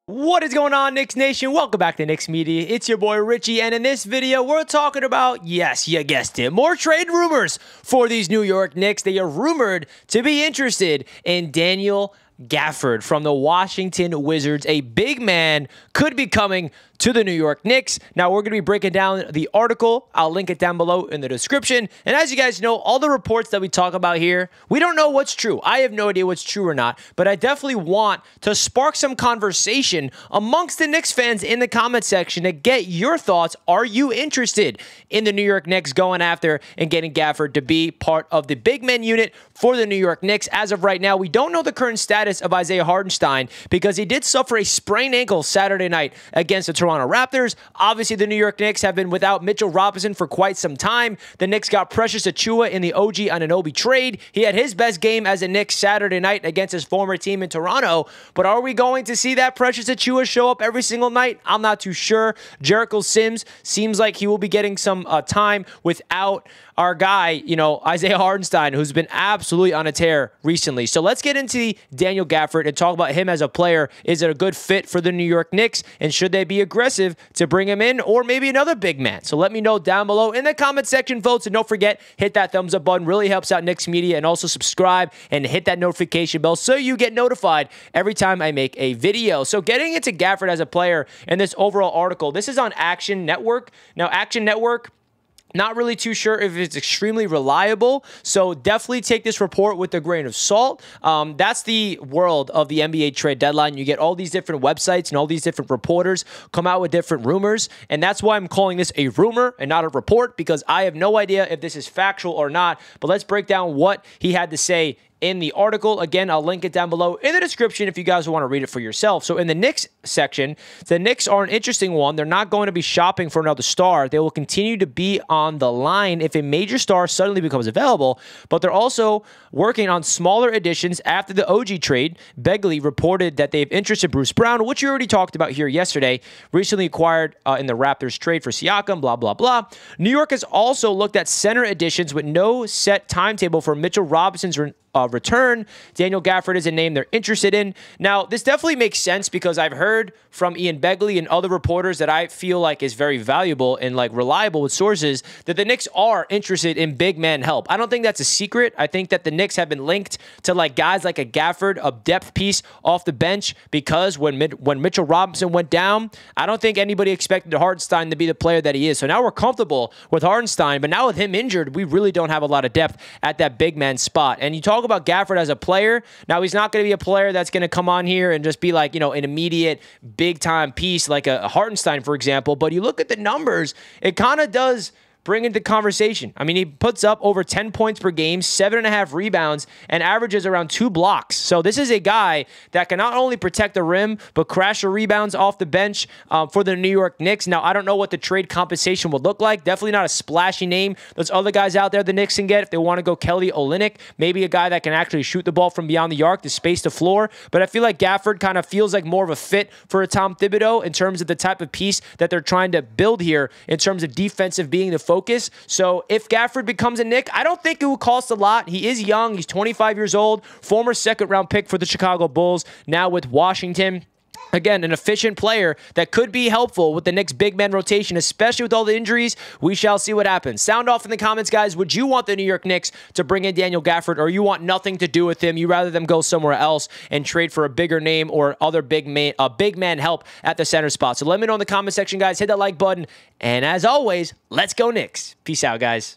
What is going on, Knicks Nation? Welcome back to Knicks Media. It's your boy Richie, and in this video, we're talking about, yes, you guessed it, more trade rumors for these New York Knicks. They are rumored to be interested in Daniel Gafford from the Washington Wizards. A big man could be coming to the New York Knicks. Now, we're going to be breaking down the article. I'll link it down below in the description. And as you guys know, all the reports that we talk about here, we don't know what's true. I have no idea what's true or not, but I definitely want to spark some conversation amongst the Knicks fans in the comment section to get your thoughts. Are you interested in the New York Knicks going after and getting Gafford to be part of the big men unit for the New York Knicks? As of right now, we don't know the current status of Isaiah Hartenstein because he did suffer a sprained ankle Saturday night against the Toronto Raptors. Obviously, the New York Knicks have been without Mitchell Robinson for quite some time. The Knicks got Precious Achiuwa in the OG Anunoby trade. He had his best game as a Knicks Saturday night against his former team in Toronto. But are we going to see that Precious Achiuwa show up every single night? I'm not too sure. Jericho Sims seems like he will be getting some time without our guy, Isaiah Hartenstein, who's been absolutely on a tear recently. So let's get into Daniel Gafford and talk about him as a player. Is it a good fit for the New York Knicks? And should they be aggressive to bring him in, or maybe another big man? So let me know down below in the comment section, folks. And don't forget, hit that thumbs up button. Really helps out Knicks Media. And also subscribe and hit that notification bell so you get notified every time I make a video. So getting into Gafford as a player in this overall article, this is on Action Network. Now, Action Network, not really too sure if it's extremely reliable, so definitely take this report with a grain of salt. That's the world of the NBA trade deadline. You get all these different websites and all these different reporters come out with different rumors, and that's why I'm calling this a rumor and not a report, because I have no idea if this is factual or not. But let's break down what he had to say in the article. Again, I'll link it down below in the description if you guys want to read it for yourself. So in the Knicks section, the Knicks are an interesting one. They're not going to be shopping for another star. They will continue to be on the line if a major star suddenly becomes available, but they're also working on smaller additions after the OG trade. Begley reported that they have interest in Bruce Brown, which you already talked about here yesterday, recently acquired in the Raptors trade for Siakam, blah, blah, blah. New York has also looked at center additions with no set timetable for Mitchell Robinson's return. Daniel Gafford is a name they're interested in. Now, this definitely makes sense because I've heard from Ian Begley and other reporters that I feel like is very valuable and reliable with sources that the Knicks are interested in big man help. I don't think that's a secret. I think that the Knicks have been linked to guys like a Gafford, a depth piece off the bench, because when Mitchell Robinson went down, I don't think anybody expected Hartenstein to be the player that he is. So now we're comfortable with Hartenstein, but now with him injured, we really don't have a lot of depth at that big man spot. And you talk about Gafford as a player. Now, he's not going to be a player that's going to come on here and just be an immediate big-time piece like a Hartenstein, for example. But you look at the numbers, it kind of does bring into conversation. I mean, he puts up over 10 points per game, 7.5 rebounds, and averages around 2 blocks. So this is a guy that can not only protect the rim, but crash the rebounds off the bench for the New York Knicks. Now, I don't know what the trade compensation would look like. Definitely not a splashy name. There's other guys out there the Knicks can get if they want to go Kelly Olynyk, maybe a guy that can actually shoot the ball from beyond the arc to space the floor. But I feel like Gafford kind of feels like more of a fit for a Tom Thibodeau in terms of the type of piece that they're trying to build here in terms of defensive being the focus. So if Gafford becomes a Knick, I don't think it will cost a lot. He is young. He's 25 years old, former second-round pick for the Chicago Bulls, now with Washington. Again, an efficient player that could be helpful with the Knicks' big man rotation, especially with all the injuries. We shall see what happens. Sound off in the comments, guys. Would you want the New York Knicks to bring in Daniel Gafford, or you want nothing to do with him? You rather them go somewhere else and trade for a bigger name or other big man help at the center spot? So let me know in the comment section, guys. Hit that like button. And as always, let's go Knicks. Peace out, guys.